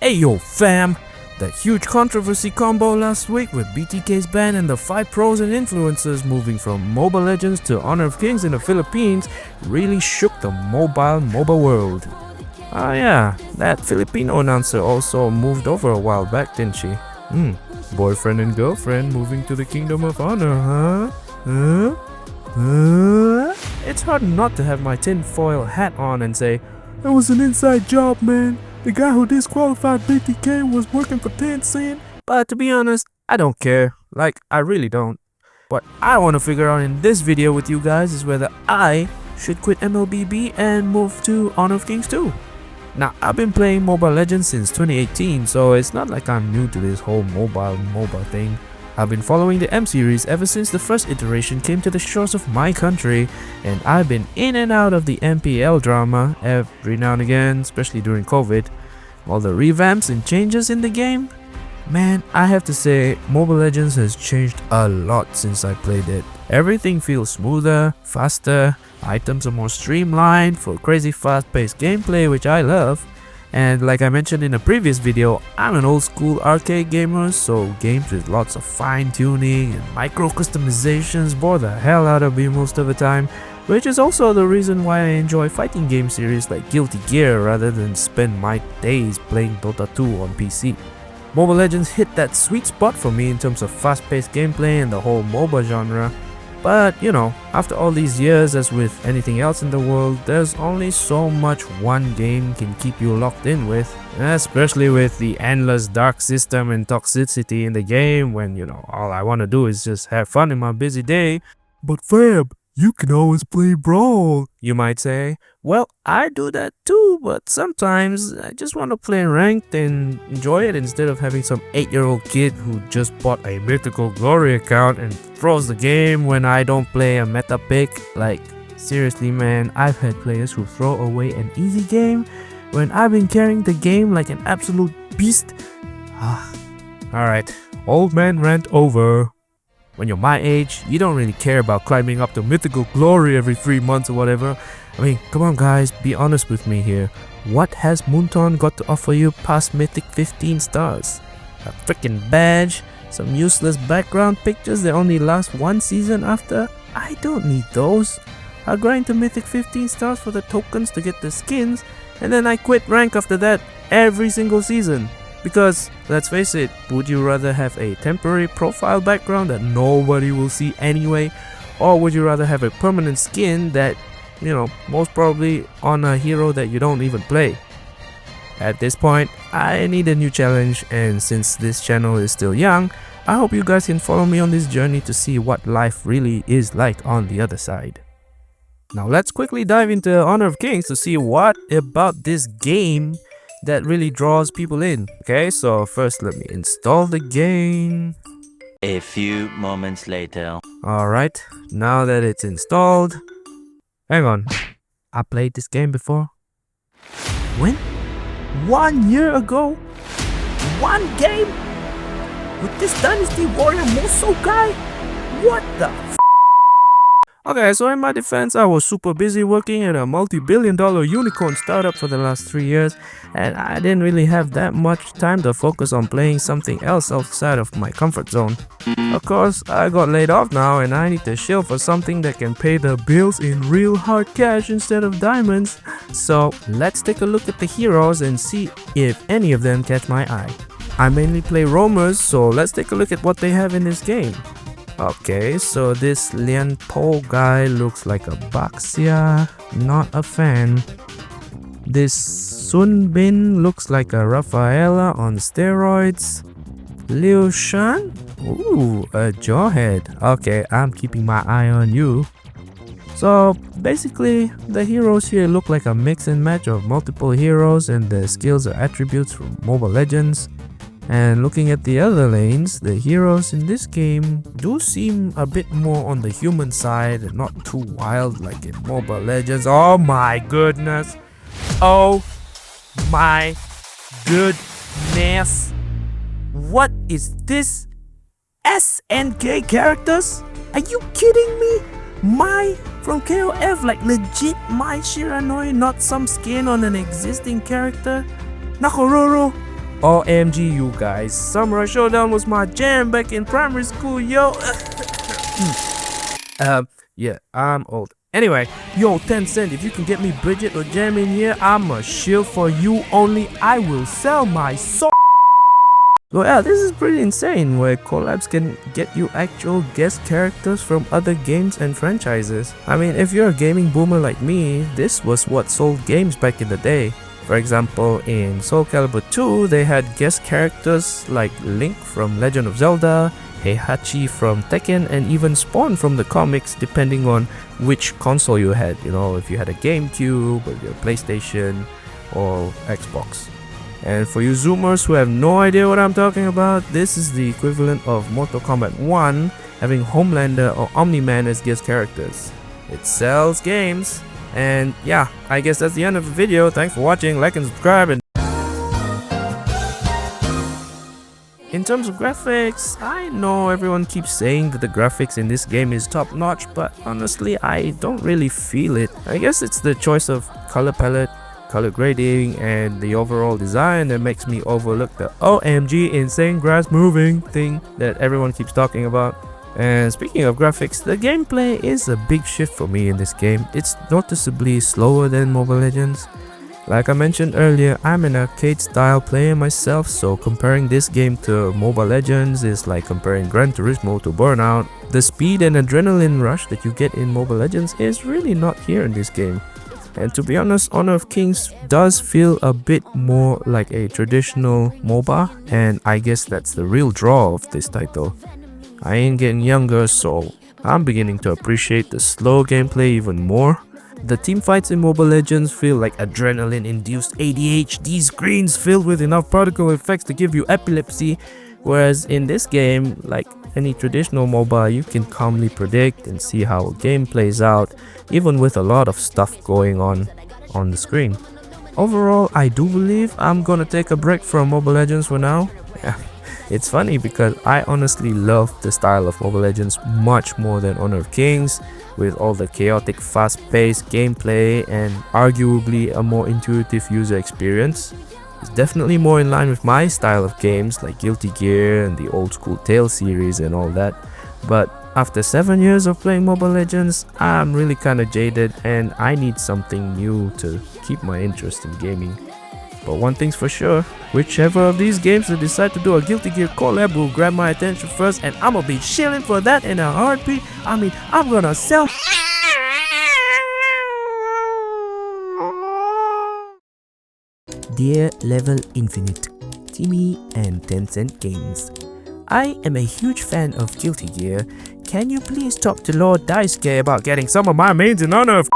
Ayo fam! The huge controversy combo last week with BTK's ban and the 5 pros and influencers moving from Mobile Legends to Honor of Kings in the Philippines really shook the mobile world. Ah yeah, that Filipino announcer also moved over a while back, didn't she? Boyfriend and girlfriend moving to the Kingdom of Honor, huh? It's hard not to have my tinfoil hat on and say, "That was an inside job, man. The guy who disqualified BTK was working for Tencent." But to be honest, I don't care. Like, I really don't. What I want to figure out in this video with you guys is whether I should quit MLBB and move to Honor of Kings 2. Now, I've been playing Mobile Legends since 2018, so it's not like I'm new to this whole mobile thing. I've been following the M series ever since the first iteration came to the shores of my country, and I've been in and out of the MPL drama every now and again, especially during COVID. All the revamps and changes in the game, man, I have to say Mobile Legends has changed a lot since I played it. Everything feels smoother, faster, items are more streamlined for crazy fast-paced gameplay, which I love. And like I mentioned in a previous video, I'm an old school arcade gamer, so games with lots of fine-tuning and micro customizations bore the hell out of me most of the time, which is also the reason why I enjoy fighting game series like Guilty Gear rather than spend my days playing Dota 2 on PC. Mobile Legends hit that sweet spot for me in terms of fast-paced gameplay and the whole MOBA genre. But you know, after all these years, as with anything else in the world, there's only so much one game can keep you locked in with, especially with the endless dark system and toxicity in the game when, you know, all I want to do is just have fun in my busy day. "But fam, you can always play Brawl," you might say. Well, I do that too, but sometimes I just want to play ranked and enjoy it instead of having some 8-year-old kid who just bought a Mythical Glory account and throws the game when I don't play a meta pick. Like, seriously man, I've had players who throw away an easy game when I've been carrying the game like an absolute beast. Alright, old man rant over. When you're my age, you don't really care about climbing up to Mythical Glory every 3 months or whatever. I mean, come on guys, be honest with me here. What has Moonton got to offer you past Mythic 15 stars? A freaking badge? Some useless background pictures that only last one season after? I don't need those. I'll grind to Mythic 15 stars for the tokens to get the skins, and then I quit rank after that every single season. Because, let's face it, would you rather have a temporary profile background that nobody will see anyway? Or would you rather have a permanent skin that, you know, most probably on a hero that you don't even play? At this point, I need a new challenge, and since this channel is still young, I hope you guys can follow me on this journey to see what life really is like on the other side. Now let's quickly dive into Honor of Kings to see what about this game that really draws people in. Okay, so first let me install the game. A few moments later. Alright, now that it's installed. Hang on, I played this game before. When? 1 year ago? One game? With this Dynasty Warrior Moso guy? What the f? Okay, so in my defense, I was super busy working at a multi-billion-dollar unicorn startup for the last 3 years, and I didn't really have that much time to focus on playing something else outside of my comfort zone. Of course, I got laid off now and I need to shill for something that can pay the bills in real hard cash instead of diamonds. So let's take a look at the heroes and see if any of them catch my eye. I mainly play roamers, so let's take a look at what they have in this game. Okay, so this Lian Po guy looks like a Baxia, not a fan. This Sun Bin looks like a Rafaela on steroids. Liu Shan? Ooh, a Jawhead. Okay, I'm keeping my eye on you. So basically, the heroes here look like a mix and match of multiple heroes, and the skills or attributes from Mobile Legends. And looking at the other lanes, the heroes in this game do seem a bit more on the human side and not too wild like in Mobile Legends. Oh my goodness! Oh my goodness! What is this? SNK characters? Are you kidding me? Mai from KOF, like legit Mai Shiranui, not some skin on an existing character? Nakororo? OMG, you guys. Samurai Showdown was my jam back in primary school, yo. Yeah, I'm old. Anyway, yo, Tencent, if you can get me Bridget or Jam in here, I'm a shield for you only. I will sell my soul. So yeah, this is pretty insane where collabs can get you actual guest characters from other games and franchises. I mean, if you're a gaming boomer like me, this was what sold games back in the day. For example, in Soul Calibur 2, they had guest characters like Link from Legend of Zelda, Heihachi from Tekken, and even Spawn from the comics, depending on which console you had. You know, if you had a GameCube, or your PlayStation, or Xbox. And for you Zoomers who have no idea what I'm talking about, this is the equivalent of Mortal Kombat 1 having Homelander or Omni-Man as guest characters. It sells games. And yeah, I guess that's the end of the video. Thanks for watching, like and subscribe. And in terms of graphics, I know everyone keeps saying that the graphics in this game is top notch, but honestly I don't really feel it. I guess it's the choice of color palette, color grading, and the overall design that makes me overlook the OMG insane grass moving thing that everyone keeps talking about. And speaking of graphics, the gameplay is a big shift for me in this game. It's noticeably slower than Mobile Legends. Like I mentioned earlier, I'm an arcade style player myself, so comparing this game to Mobile Legends is like comparing Gran Turismo to Burnout. The speed and adrenaline rush that you get in Mobile Legends is really not here in this game. And to be honest, Honor of Kings does feel a bit more like a traditional MOBA, and I guess that's the real draw of this title. I ain't getting younger, so I'm beginning to appreciate the slow gameplay even more. The team fights in Mobile Legends feel like adrenaline-induced ADHD screens filled with enough particle effects to give you epilepsy, whereas in this game, like any traditional MOBA, you can calmly predict and see how a game plays out, even with a lot of stuff going on the screen. Overall, I do believe I'm gonna take a break from Mobile Legends for now. Yeah. It's funny because I honestly love the style of Mobile Legends much more than Honor of Kings, with all the chaotic, fast-paced gameplay and arguably a more intuitive user experience. It's definitely more in line with my style of games like Guilty Gear and the old school Tales series and all that. But after 7 years of playing Mobile Legends, I'm really kinda jaded and I need something new to keep my interest in gaming. But one thing's for sure, whichever of these games that decide to do a Guilty Gear collab will grab my attention first, and I'ma be chilling for that in a heartbeat. I mean, I'm gonna sell. Dear Level Infinite, Timmy and Tencent Games, I am a huge fan of Guilty Gear. Can you please talk to Lord Daisuke about getting some of my mains in honor of